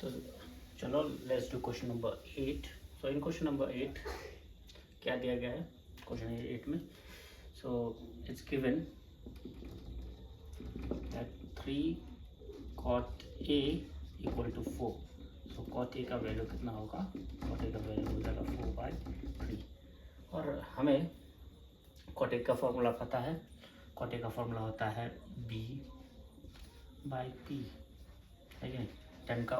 तो चलो let's do question number 8। So in question number 8 क्या दिया गया है क्वेश्चन 8 में? So it's given that 3 cot A equal to 4। So cot A का वैल्यू कितना होगा? cot A का वैल्यू हो जाएगा 4/3। और हमें cot A का फॉर्मूला पता है। cot A का फॉर्मूला होता है B/P, है कि नहीं? 10 का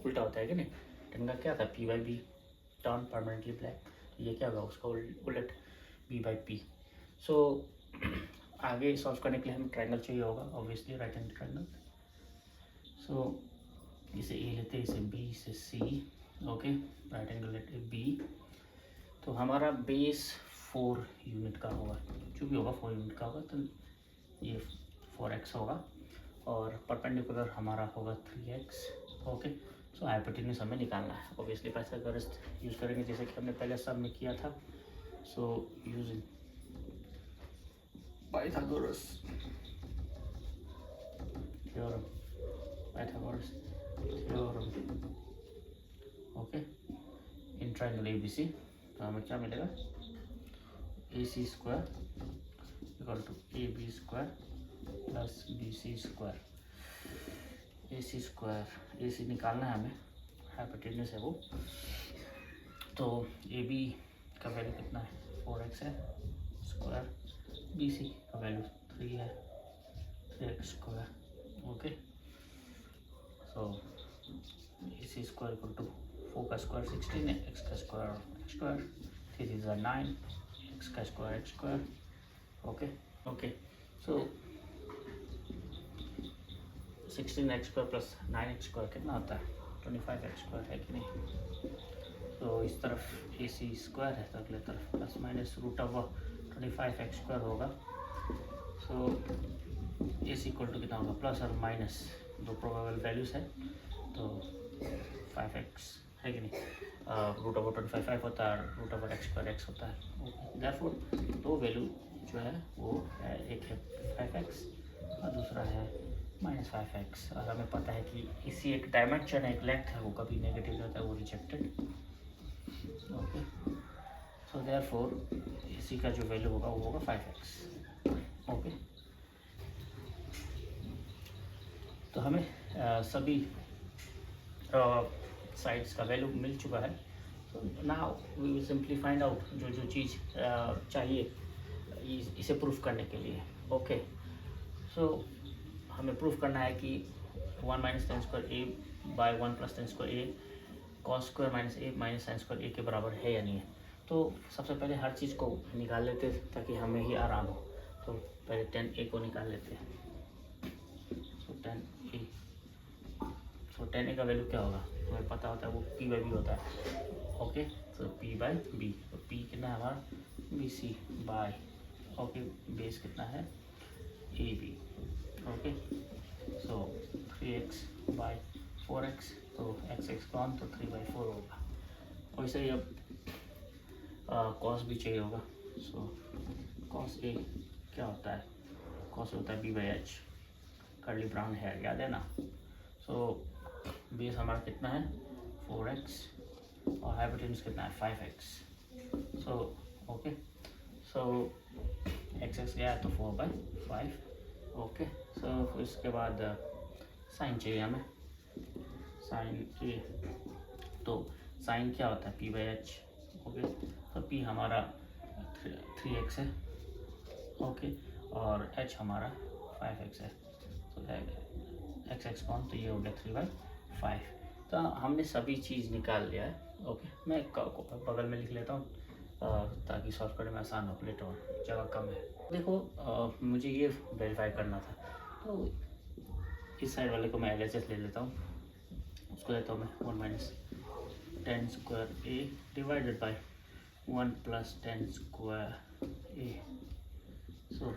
उल्टा होता है कि नहीं? 10 का क्या था? P/B, turn permanently black. ये क्या होगा? उसका उलट B/P। सो आगे सॉल्व करने के लिए हमें ट्रायंगल चाहिए होगा, ऑब्वियसली राइट हैंड ट्रायंगल। सो इसे A लेते हैं, इसे B, इसे C। ओके, राइट एंगल लेते B। तो हमारा बेस 4 यूनिट का होगा, जो भी होगा 4 यूनिट का होगा। तो ये 4x होगा और परपेंडिकुलर हमारा होगा 3x। ओके, सो हाइपोटेन्यूज हमें निकालना है। ऑब्वियसली पाइथागोरस यूज़ करेंगे जैसे कि हमने पहले सब में किया था। So using Pythagoras theorem, Pythagoras theorem. Okay, in triangle ABC तो हमें क्या मिलेगा? AC square equal to AB square plus BC square. AC square, AC निकालना है हमें, हाइपोटेन्यूज है वो। तो AB का वैल्यू कितना है? 4x है स्क्वायर। BC का वैल्यू 3 है, 3x square. Okay, so AC square equal to 4 का स्क्वायर 16 है, x का स्क्वायर 3 इज 9, x का square x square. Okay, so 16x square plus 9x square कितना होता है? 25x स्क्वायर, है कि नहीं? तो इस तरफ AC स्क्वायर है तो अगले तरफ plus minus root of 25x square होगा। सो AC इक्वल टू कितना होगा? प्लस और माइनस दो प्रोबेबल वैल्यूज है तो 5x, है कि नहीं? रूट ओवर 25 5 होता है, root over x square x होता है। देयरफॉर दो वैल्यू जो है वो है, एक है 5x और दूसरा है -5x। और हमें पता है कि इसी एक डायमेंशन है, एक लेंथ है, वो कभी नेगेटिव होता है, वो रिजेक्टेड। ओके, सो देयरफॉर इसी का जो वैल्यू होगा वो होगा 5x। ओके, तो हमें सभी साइड्स का वैल्यू मिल चुका है। So now we will simply find out जो जो चीज़ चाहिए इसे प्रूफ करने के लिए। ओके, सो हमें प्रूफ करना है कि 1 minus tan square A by 1 plus tan square A cos square minus A minus sine square A के बराबर है या नहीं है। तो सबसे पहले हर चीज़ को निकाल लेते हैं ताकि हमें ही आराम हो। तो पहले 10A को निकाल लेते हैं। सो 10A, सो 10A का वैल्यू क्या होगा? हमें पता होता है वो P/B होता है। ओके, सो P/B, तो P कितना है हमारा? BC बाय, ओके, बेस कितना है? AB। ओके, सो 3x बाय 4x, तो x कौन, तो 3/4 होगा। वैसे ही अब कॉस भी चाहिए होगा। सो कॉस A क्या होता है? कॉस होता है B/H, कर्ली ब्राउन हेयर, याद है ना? सो बेस हमारा कितना है? 4x और हाइपोटेन्यूज कितना है? 5x। सो ओके, सो x गया तो 4/5। ओके, सो इसके बाद साइन चाहिए हमें, साइन A। तो साइन क्या होता है? P/H। ओके, तो P हमारा 3x है। ओके, और H हमारा 5x है। तो x कौन, तो ये हो गया 3/5। तो हमने सभी चीज़ निकाल लिया है। ओके, मैं बगल में लिख लेता हूँ ताकि सॉल्व करने में आसान हो, लेटर ऑन जगह कम है। देखो मुझे ये वेरीफाई करना था, तो इस साइड वाले को मैं LHS ले लेता हूँ। उसको लेता हूँ मैं 1 minus tan square A divided by 1 plus tan square A। So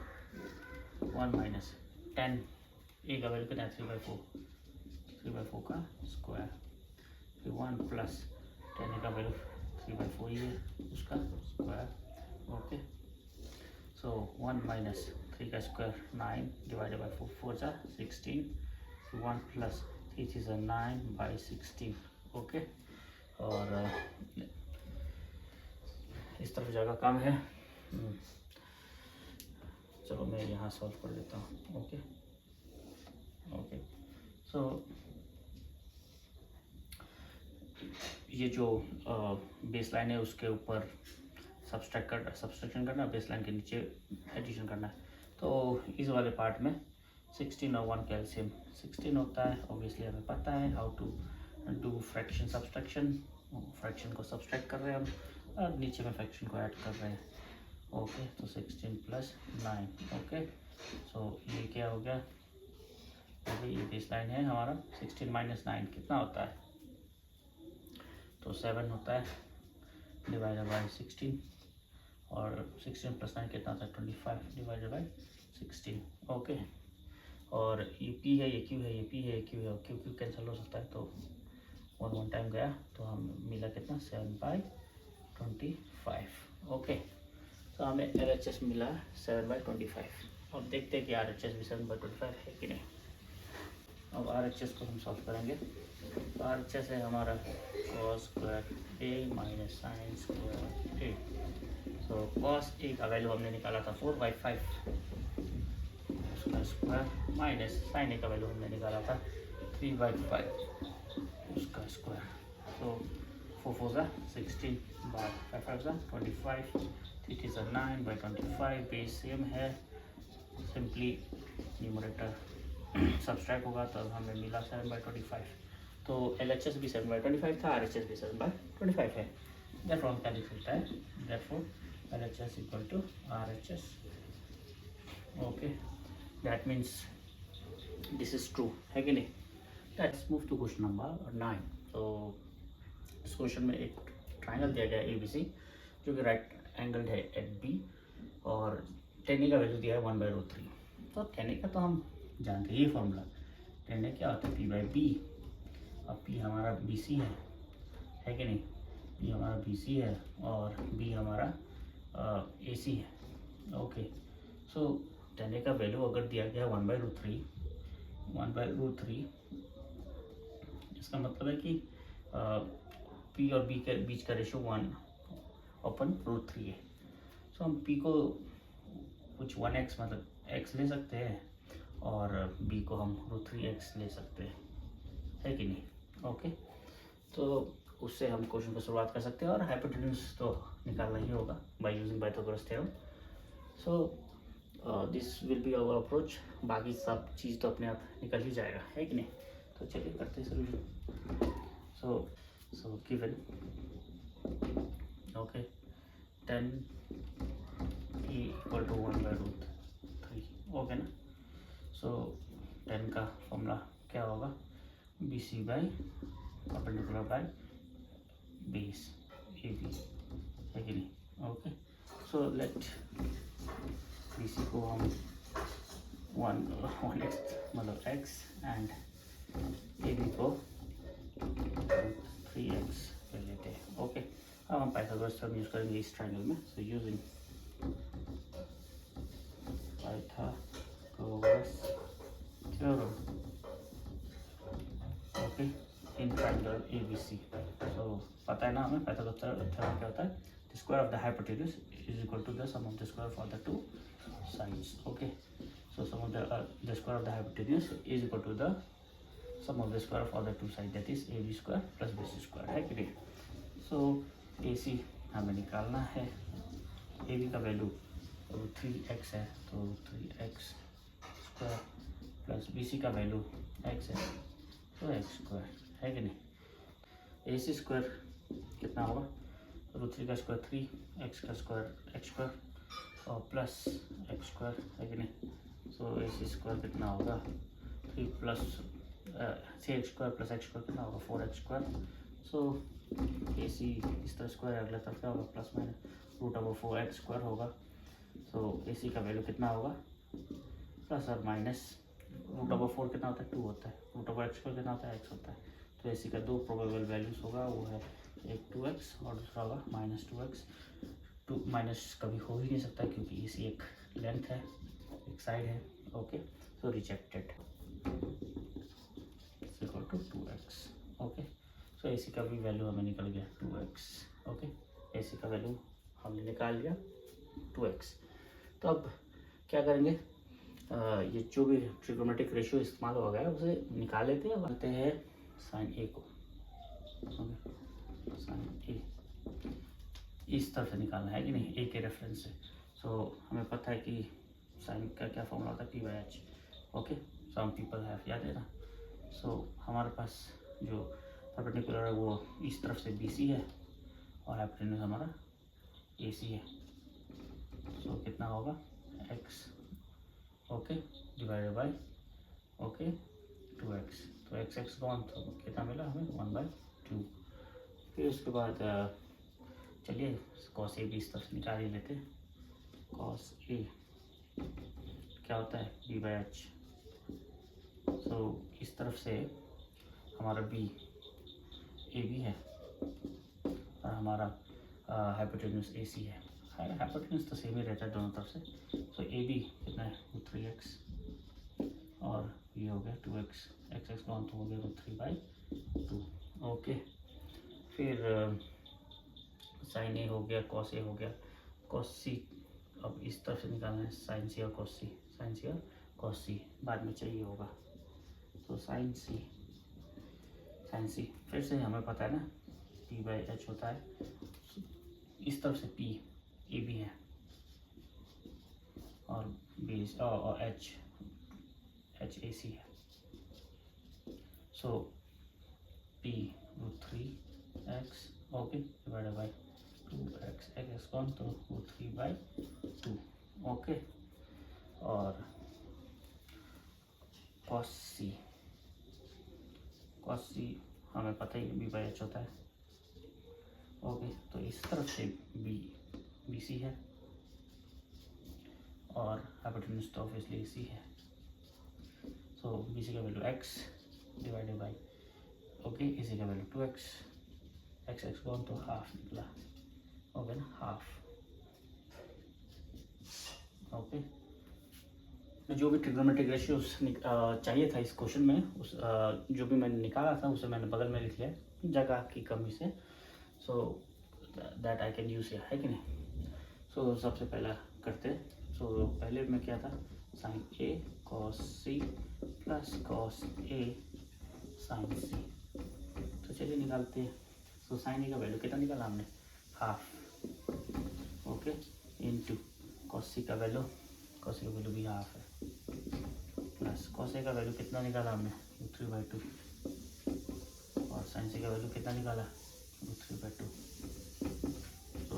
1 minus 10 A का वैल्यू कितना है? 3/4 का स्क्वायर, फिर 1 प्लस 10 का वैल्यू 3/4 ही है उसका स्क्वायर। ओके, सो 1 माइनस 3 का square 9 divided by 4 4 16, 1 plus it is 9/16 okay. और इस तरफ जगह कम है। चलो मैं यहाँ सॉल्व कर लेता हूँ। ओके ओके सो ये जो बेस लाइन है उसके ऊपर सब्सट्रैक्शन करना, बेस लाइन के नीचे एडिशन करना है। तो इस वाले पार्ट में 16 और 1 कैल्शियम 16 होता है। ऑब्वियसली हमें पता है how to do fraction subtraction. Fraction को सब्सट्रैक्ट कर रहे हैं हम और नीचे में फ्रैक्शन को ऐड कर रहे हैं। ओके तो 16 + 9 ओके। सो ये क्या हो गया, अभी ये बेस लाइन है हमारा। 16 - 9 कितना होता है, तो 7 होता है डिवाइडेड बाई 16। और 16 + 9 कितना होता है 25 डिवाइडेड बाई 16 ओके। और ये P है, ये Q है, ये P है, ये Q है, और Q कैंसिल हो सकता है। तो 1 टाइम गया तो हम मिला कितना 7/25 ओके। तो हमें LHS मिला 7/25। अब देखते हैं कि RHS भी 7/25 है कि नहीं। अब RHS को हम सॉल्व करेंगे। तो RHS है हमारा cos² A - sin² A। So cos A का वैल्यू हमने निकाला था 4/5 उसका स्क्वायर, माइनस sin A का वैल्यू हमने निकाला था 3/5 उसका स्क्वायर। तो 4 4 16 5 5 25, इट इज़ 9/25। बेस सेम है, सिंपली न्यूमरेटर सब्सट्रैक्ट होगा तो हमें मिला 7/25। तो LHS भी 7/25 था, RHS भी 7/25 है। Therefore हम क्या लिख सकते हैं, therefore LHS = RHS okay. That means this is true है कि नहीं। Let's move to question number 9। तो इस क्वेश्चन में एक ट्राइंगल दिया गया है ABC जो कि राइट एंगल्ड है एट B और tan A का वैल्यू दिया है 1/√3। तो tan A का तो हम जानते हैं, ये फॉर्मूला tan A क्या होता है P/B। अब P हमारा BC है कि नहीं, P हमारा BC है और B हमारा AC है ओके। सो tan A का वैल्यू अगर दिया गया 1/√3 इसका मतलब है कि P और B के बीच का रेशो 1/√3 है। सो हम P को कुछ 1x मतलब x ले सकते हैं और B को हम √3x ले सकते हैं, है कि नहीं ओके। तो उससे हम क्वेश्चन को शुरुआत कर सकते हैं और हाइपोटेन्यूज तो निकालना ही होगा by using Pythagoras theorem. So this will be our approach. बाकी सब चीज़ तो अपने आप निकल ही जाएगा, है कि नहीं। तो चलिए करते हैं solution. So given okay 10 E = 1/√3 okay ना। सो 10 का फॉर्मूला क्या होगा, BC by perpendicular by base AB है कि नहीं ओके। सो लेट BC को हम 1x मतलब x एंड AB को 3x ले लेते हैं ओके। अब हम पाइथागोरस थ्योरम यूज करेंगे इस ट्रायंगल में। सो using Pythagoras theorem okay in triangle ABC। तो पता है ना हमें पाइथागोरस थ्योरम क्या होता है, the square of the hypotenuse is equal to the sum of the square for the two sides okay। So sum of the square of the hypotenuse is equal to the sum of the square of the two sides, that is AB² plus BC square है कि नहीं। So AC हमें निकालना है, AB का value 3x है तो 3x square plus BC का वैल्यू x है तो x² है कि नहीं। AC² कितना होगा, √3 का स्क्वायर 3, x का स्क्वायर x² और प्लस x² है कि नहीं। सो AC² कितना होगा 3 + 6x² + x² कितना होगा 4x²। सो AC इस तरह स्क्वायर अगला तरफ क्या होगा प्लस माइनस √4x² होगा। सो AC का वैल्यू कितना होगा प्लस और माइनस √4 कितना होता है 2 होता है, √x² कितना होता है x होता है। तो AC का दो प्रोबेबल वैल्यूज होगा, वो है एक 2x और दूसरा होगा -2x। 2 माइनस कभी हो ही नहीं सकता क्योंकि AC एक लेंथ है, एक साइड है ओके। सो रिजेक्टेड = ए सी का भी वैल्यू हमें निकल गया 2x। ओके, ए सी का वैल्यू हमने निकाल लिया 2x। तो अब क्या करेंगे, ये जो भी ट्रिग्नोमेट्रिक रेशियो इस्तेमाल हो गया उसे निकाल लेते हैं, बनाते हैं साइन ए को। ओके, साइन ए इस तरफ से निकालना है कि नहीं, ए के रेफरेंस से। सो हमें पता है कि साइन का क्या फॉर्मूला होता है, p/h। Okay, some people have, याद है ना। सो हमारे पास जो परपेंडिकुलर है वो इस तरफ से BC है और हाइपोटेन्यूज हमारा AC है। सो कितना होगा x, okay, divided by okay 2x। तो x गॉन, तो कितना मिला हमें 1/2। फिर उसके बाद चलिए cos A भी इस तरफ से निकाल ही लेते हैं। cos A क्या होता है b/h। सो इस तरफ से हमारा AB है और हमारा हाइपोटेन्यूज AC है। हाइपोटेन्यूज तो सेम ही रहता है दोनों तरफ से। सो AB कितना है 3x और ये हो गया 2x, x कौन तो हो गया 3/2। ओके, फिर साइन A हो गया, cos A हो गया, cos C अब इस तरफ से निकालना है, साइन C और cos C, साइन C और cos C बाद में चाहिए होगा। तो साइन C फिर से हमें पता है ना p/h होता है, इस तरफ से p AB है और B और h AC है। सो p√3x okay divided by 2x, x कौन तो 3/2। ओके, और cos C हमें पता ही b/h होता है। ओके, तो इस तरफ से BC है और हाइपोटेन्यूज तो ऑब्वियसली AC है। सो BC का value x divided by okay AC का वैल्यू 2x, x कौन तो हाफ निकला, हो गया ना हाफ। ओके, जो भी ट्रिग्नोमेट्रिक रेशियोज चाहिए था इस क्वेश्चन में, उस जो भी मैंने निकाला था उसे मैंने बगल में लिख लिया जगह की कमी से। So that I can use है कि नहीं। सो सबसे पहला करते हैं। सो पहले में क्या था, sine A cos C plus cos A sine C। तो चलिए निकालते हैं। सो साइन A का वैल्यू कितना निकाला हमने, half. Okay, into cos C का वैल्यू भी हाफ है, प्लस cos A का वैल्यू कितना निकाला हमने 3/2 और साइन C का वैल्यू कितना निकाला 3/2। तो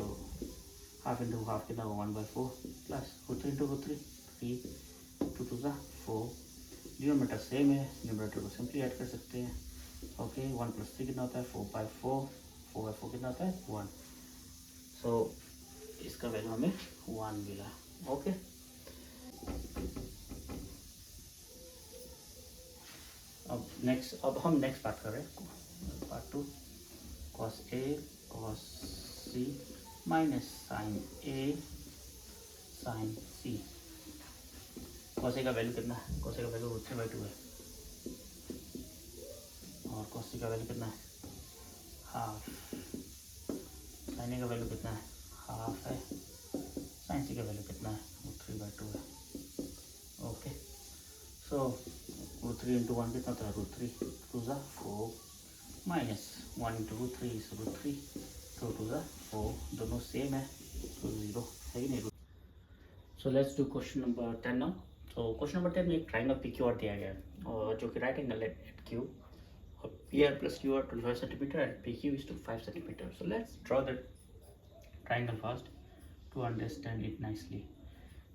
हाफ इंटू हाफ कितना होगा 1/4 प्लस √3 इंटू √3 3 2 2 4। डिनोमिनेटर सेम है, न्यूमरेटर को सिंपली ऐड कर सकते हैं। ओके, 1 + 3 कितना होता है 4/4, 4/4 कितना होता है 1। सो इसका वैल्यू हमें 1 मिला। ओके, अब हम नेक्स्ट बात कर रहे हैं, part 2, cos A cos C minus sine A sine C। cos A का वैल्यू कितना है, cos A का वैल्यू 3/2 है और cos C का वैल्यू कितना है हाफ। साइन A का वैल्यू कितना है हाफ है, साइन C का वैल्यू कितना है 3/2 है। ओके, सो √3 इंटू 1 कितना होता है √3 2 4 माइनस 1 इंटू √3 इज √3 2 2 4, दोनों सेम है तो 0 है कि नहीं। So let's do question number 10 now. तो क्वेश्चन नंबर 10 में एक ट्राइंगल PQR दिया गया है और जो कि राइट एंगल है एट Q और PR plus QR 25 cm and PQ is to 5 cm. So let's draw the triangle first to understand it nicely.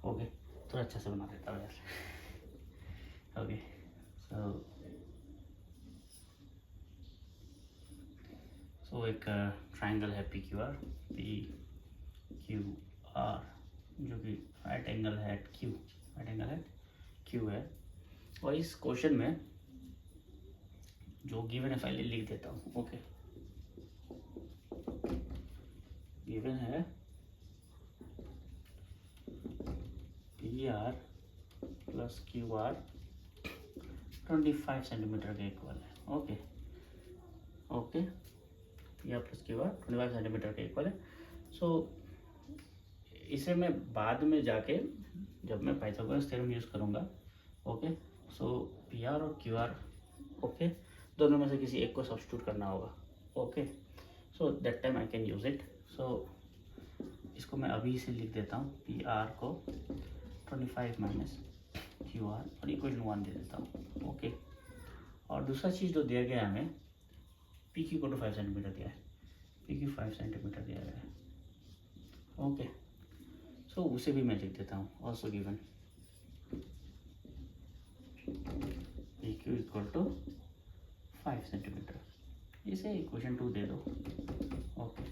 Okay, थोड़ा अच्छा से बना देता हूँ यार। ओके, सो एक ट्राइंगल है PQR जो कि राइट एंगल है एट Q है। और इस क्वेश्चन में जो गिवन है पहले लिख देता हूँ। ओके, गिवन है PR प्लस QR 25 सेंटीमीटर के इक्वल है। Okay, okay, P R plus Q R 25 centimetre के इक्वल है। सो इसे मैं बाद में जाके जब मैं पाइथागोरस थ्योरम यूज़ करूँगा, ओके, सो पी आर और क्यू आर, ओके, दोनों में से किसी एक को सब्स्टिट्यूट करना होगा, okay, so that time I can use it. So इसको मैं अभी से लिख देता हूँ, पी आर को 25 माइनस क्यू आर और इक्वेशन 1 दे देता हूँ, ओके। और दूसरा चीज़ जो दिया गया है हमें, पी क्यू को तो 5 सेंटीमीटर दिया है, पी क्यू 5 सेंटीमीटर दिया गया है, ओके। सो उसे भी मैं लिख देता हूँ, also given P Q equal to 5 centimetre, इसे इक्वेशन 2 दे दो, ओके।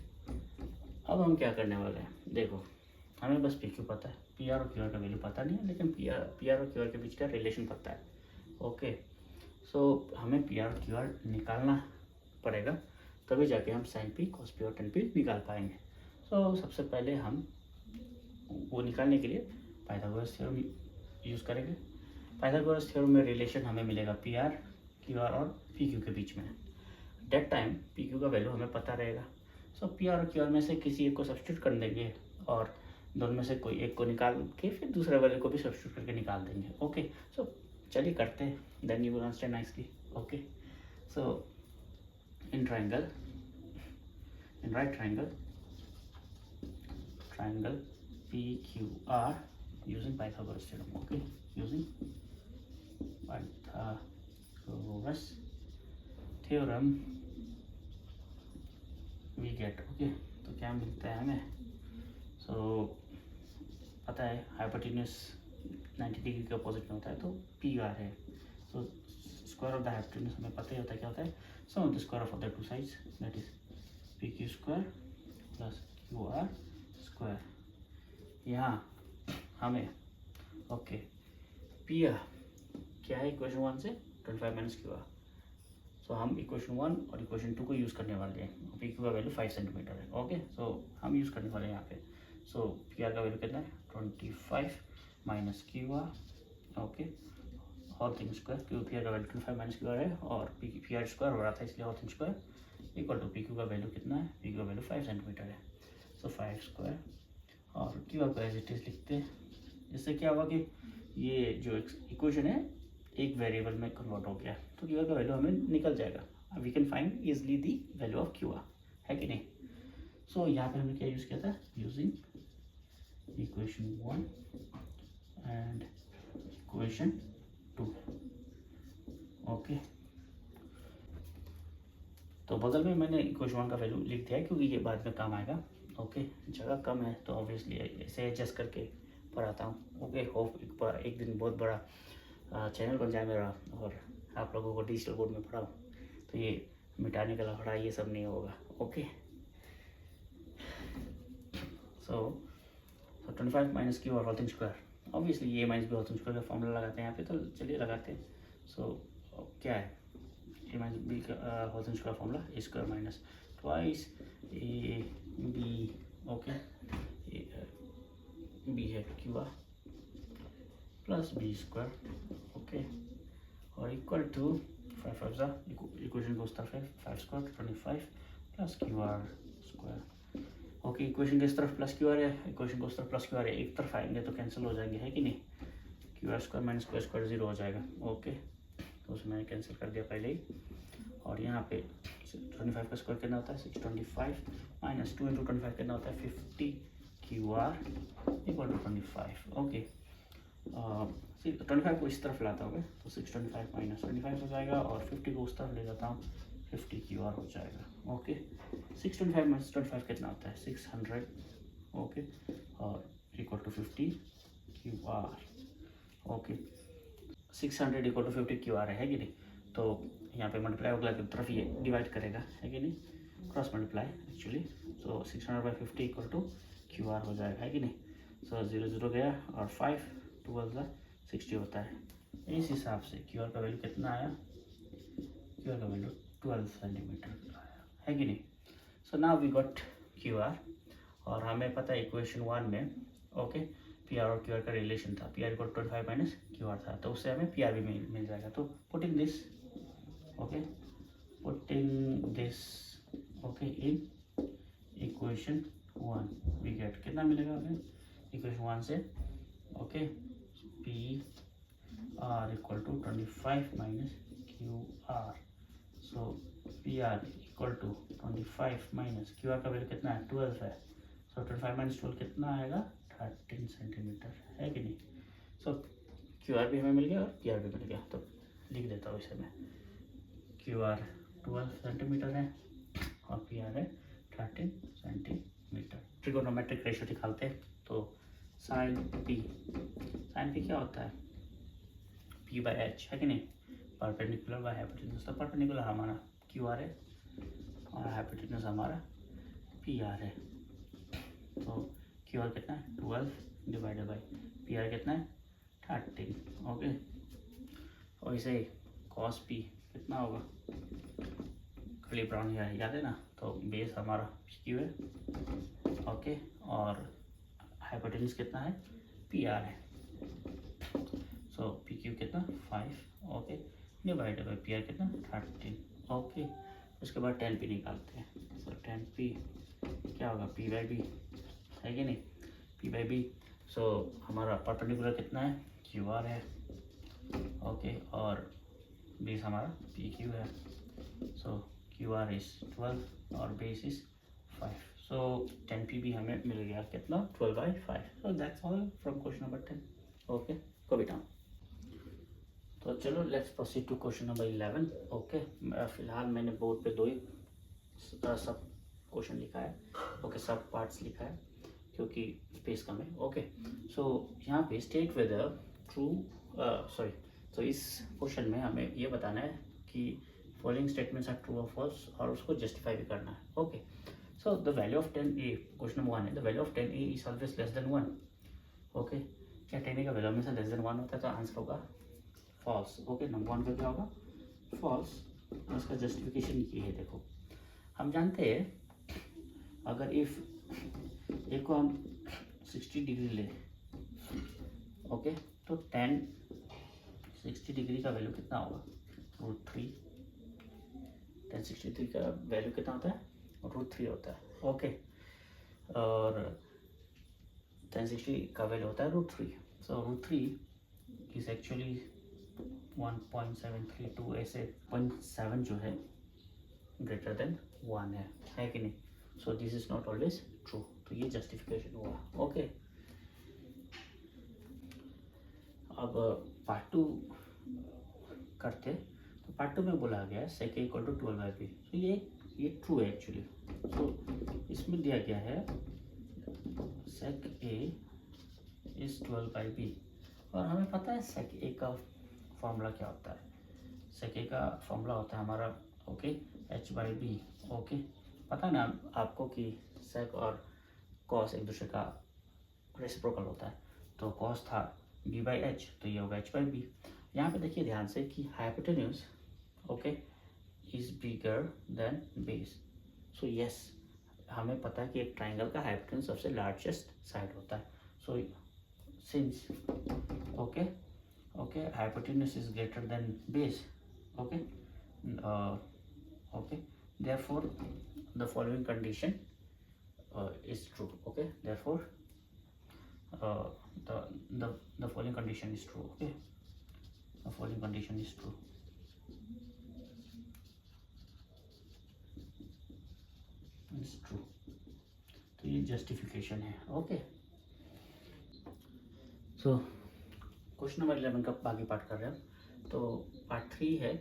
अब हम क्या करने वाले हैं, देखो हमें बस पी क्यू पता है, पी आर और क्यू आर का वैल्यू पता नहीं है, लेकिन पी आर और क्यू आर के बीच का रिलेशन पता है, ओके। सो हमें पी आर और क्यू आर निकालना पड़ेगा, तभी जाके हम साइन पी, कॉस पी और टेन पी निकाल पाएंगे। सो सबसे पहले हम वो निकालने के लिए पाइथागोरस थ्योरम यूज़ करेंगे। पाइथागोरस थ्योरम में रिलेशन हमें मिलेगा पी आर, क्यू आर और पी क्यू के बीच में। डेट टाइम पी क्यू का वैल्यू हमें पता रहेगा। सो पी आर और क्यू आर में से किसी एक को सब्स्टिट्यूट कर देंगे और दोनों में से कोई एक को निकाल के फिर दूसरे वाले को भी सब्स्टिट्यूट करके निकाल देंगे, ओके। सो चलिए करते हैं, then you will understand nicely, okay. So in triangle, in right triangle, triangle PQR using Pythagoras theorem, okay, using Pythagoras theorem we get, okay। तो क्या मिलता है हमें, सो पता है हाइपोटेन्यूस 90 डिग्री के अपोजिट में होता है, तो PR है। So square of the hypotenuse हमें पता ही होता है क्या होता है, sum of the square of the two sides, that is PQ square plus QR square. यहाँ हमें, ओके, पी आर क्या है इक्वेशन 1 से 25 माइनस क्यू आर। सो हम इक्वेशन 1 और इक्वेशन 2 को यूज़ करने वाले हैं। पी क्यू का वैल्यू 5 सेंटीमीटर है, ओके। सो हम यूज़ करने वाले हैं यहाँ पे। सो पी आर का वैल्यू कितना है, 25 minus Q R, okay, whole thing square, क्योंकि पी आर का वैल्यू 25 माइनस क्यू आर है और पी आर स्क्वायर हो रहा था, इसलिए whole thing square equal to P Q का वैल्यू कितना है, पी क्यू का वैल्यू 5 सेंटीमीटर है। सो 5 स्क्वायर और क्यू आर को एज इट इज लिखते हैं। इससे क्या हुआ कि ये जो इक्वेशन है एक वेरिएबल में कन्वर्ट हो गया, तो क्यू आर का वैल्यू हमें निकल जाएगा। We can find easily the value of Q R, है कि नहीं। सो यहाँ पे हमने क्या यूज़ किया था, using equation 1 and equation 2, okay. तो बगल में मैंने इक्वेशन 1 का वैल्यू लिख दिया है क्योंकि ये बाद में काम आएगा, ओके। जगह कम है तो ऑब्वियसली ऐसे एडजस्ट करके पढ़ाता हूँ, ओके। होप एक दिन बहुत बड़ा चैनल बन जाए मेरा और आप लोगों को डिजिटल बोर्ड में पढ़ाऊँ, तो ये मिटाने का लफड़ा ये सब नहीं होगा, ओके। सो 25 माइनस क्यू और होल थिंग स्क्वायर, ऑब्वियसली ये minus B whole thing square का फॉर्मूला लगाते हैं यहाँ पे, तो चलिए लगाते हैं। सो क्या है, ए माइनस बी का whole thing square formula, A square minus twice A B, okay, B है Q R plus B square, okay, और इक्वल टू 5 इक्वेशन को उस तरफ है, 5 square 25 plus Q R square, okay. Equation किस तरफ plus Q R है, equation को उस तरफ प्लस क्यू आर है, एक तरफ आएंगे तो कैंसिल हो जाएंगे, है कि नहीं। Q R square minus Q square 0 हो जाएगा, ओके। तो उसे मैंने कैंसिल कर दिया पहले ही। और यहाँ पे 25 का स्क्वायर कितना होता है, 625 माइनस 2 इंटू 25 कितना होता है, 50 Q R equal to 25, okay. 25 को इस तरफ लाता हूँ तो 625 माइनस 25 हो जाएगा और 50 को उस तरफ ले जाता हूँ, 50 क्यू आर हो जाएगा, ओके। 625 माइनस 25 कितना होता है, 600, ओके, और equal to 50 Q R, okay. 600 equal to 50 Q R है कि नहीं, तो यहाँ पे मल्टीप्लाई अगला की तरफ ये डिवाइड करेगा, है कि नहीं, cross multiply actually. So 600/50 equal to Q R हो जाएगा, है कि नहीं। सो 0 0 गया और 5 12 60 होता है। इस हिसाब से क्यू आर का वैल्यू कितना आया, क्यू आर का वैल्यू 12 सेंटीमीटर आया, है कि नहीं। So now we got Q R और हमें पता है इक्वेशन 1 में, ओके, पी आर और क्यू आर का रिलेशन था, P R equal 25 minus Q R था, तो उससे हमें पी आर भी मिल जाएगा। तो putting this, okay, putting this this okay in equation 1 we get कितना मिलेगा हमें इक्वेशन 1 से okay P R equal to 25 minus Q R so P R equal to 25 minus Q R का वैल्यू कितना है 12 है सो 25 माइनस 12 कितना आएगा 13 सेंटीमीटर है कि नहीं सो क्यू आर भी हमें मिल गया और पी आर भी मिल गया तो लिख देता हूँ इसे मैं क्यू आर 12 सेंटीमीटर है और पी आर है 13 सेंटीमीटर ट्रिगोनोमेट्रिक रेशियो निकालते हैं तो साइन पी क्या होता है पी बाई एच है कि नहीं परपेंडिकुलर बाय हाइपोटेन्यूज तो परपेंडिकुलर हमारा क्यू आर है और हाइपोटेन्यूज हमारा पी आर है तो क्यू आर कितना है 12 डिवाइडेड बाई पी आर कितना है 13 ओके और इसे कॉस पी कितना होगा कर्ली ब्राउन याद है ना तो बेस हमारा क्यू है ओके और हाइपोटेन्यूज कितना है पी आर है सो पी क्यू कितना 5 okay divided by P R कितना 13 ओके उसके बाद 10 पी निकालते हैं सो 10 पी क्या होगा पी बाई बी है कि नहीं पी बाई बी सो हमारा परपेंडिकुलर कितना है क्यू आर है ओके और बेस हमारा पी क्यू है सो क्यू आर इज 12 और बेस इज 5 सो 10 पी भी हमें मिल गया कितना 12/5 so that's all from question number 10 okay को बेटा तो चलो let's proceed to question number 11 okay फिलहाल मैंने बोर्ड पे 2 ही सब क्वेश्चन लिखा है ओके सब पार्ट्स लिखा है क्योंकि स्पेस कम है ओके सो यहाँ पे स्टेट वेदर ट्रू सॉरी तो इस क्वेश्चन में हमें ये बताना है कि फॉलोइंग स्टेटमेंट्स आर ट्रू और फॉल्स और उसको जस्टिफाई भी करना है okay so the value of 10a question number 1 है the value of 10a is always less than 1 okay क्या 10a का वैल्यू हमेशा लेस देन 1 होता है तो आंसर होगा फॉल्स ओके नंबर 1 का क्या होगा फॉल्स इसका जस्टिफिकेशन ये है देखो हम जानते हैं अगर इफ एक को हम 60 डिग्री ले ओके तो 60 डिग्री का वैल्यू कितना होगा √3 tan 60 डिग्री का वैल्यू कितना होता है √3 होता है ओके और tan 60 का वैल्यू होता है √3 सो √3 इज एक्चुअली 1.732 ऐसे 0.7 जो है ग्रेटर देन 1 है कि नहीं सो this is not always true तो ये जस्टिफिकेशन हुआ ओके अब पार्ट 2 करते तो पार्ट 2 में बोला गया sec a equal to 12/b तो ये ट्रू है एक्चुअली सो इसमें दिया गया है sec a इज 12/b और हमें पता है sec a का फॉर्मूला क्या होता है sec a का फॉर्मूला होता है हमारा ओके h/b ओके पता है ना आपको कि sec और cos एक दूसरे का रेसिप्रोकल होता है तो cos था b/h तो ये होगा h/b यहाँ पे देखिए ध्यान से कि hypotenuse okay is bigger than base so yes हमें पता है कि एक ट्राइंगल का हाइपोटेन्यूज सबसे लार्जेस्ट साइड होता है so since okay hypotenuse is greater than base okay okay therefore the following condition is true okay therefore the following condition is true okay the following condition is true is true तो ये justification है okay so question number 11 का बाकी part कर रहे हैं तो part 3 है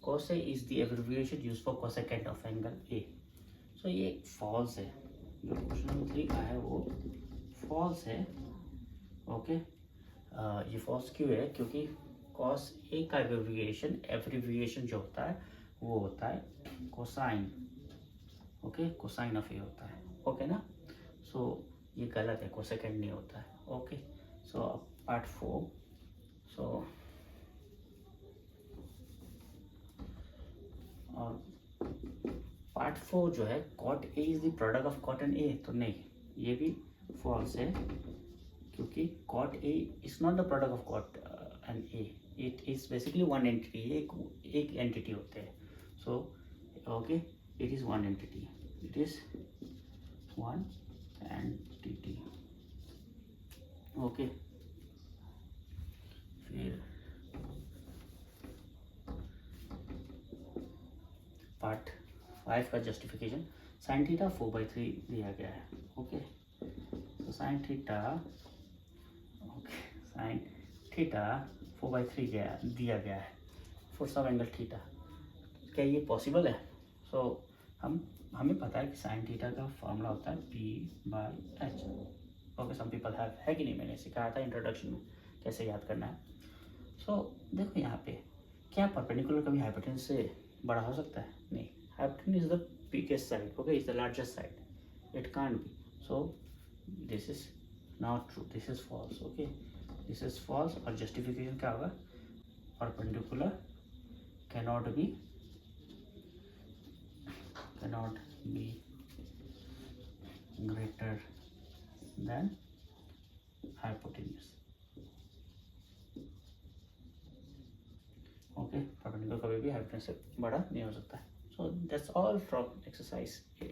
cos A is the abbreviation used for cosecant of angle A सो ये फॉल्स है जो क्वेश्चन नंबर 3 का है वो फॉल्स है ओके ये फॉल्स क्यों है क्योंकि cos A का एब्रिविएशन जो होता है वो होता है cosine okay cosine of A होता है ओके ना सो ये गलत है कोसेकेंड नहीं होता है ओके सो पार्ट 4 सो और पार्ट 4 जो है cot A is the product of cot and A तो नहीं ये भी फॉल्स है क्योंकि cot A is not the product of cot and A it is basically one entity एक एंटिटी होते हैं so okay it is one entity, it is one entity. Okay, फिर पार्ट 5 का जस्टिफिकेशन, साइन थीटा 4/3 दिया गया है. Okay, तो sine theta, okay, sine theta 4/3 दिया गया है फॉर सब एंगल थीटा. क्या ये पॉसिबल है? सो हमें पता है कि साइन थीटा का फॉर्मूला होता है P/H. ओके, सम पीपल है कि नहीं, मैंने सिखाया था इंट्रोडक्शन में कैसे याद करना है. सो देखो यहाँ पे, क्या परपेंडिकुलर कभी हाइपोटेन्यूज से बड़ा हो सकता है? नहीं, hypotenuse is the biggest side, okay, is the largest side, it can't be. So this is not true, this is false. Okay, this is false. और जस्टिफिकेशन क्या होगा? Perpendicular cannot be greater than hypotenuse. Okay, perpendicular कभी भी hypotenuse से बड़ा नहीं हो सकता है. So that's all from exercise 8.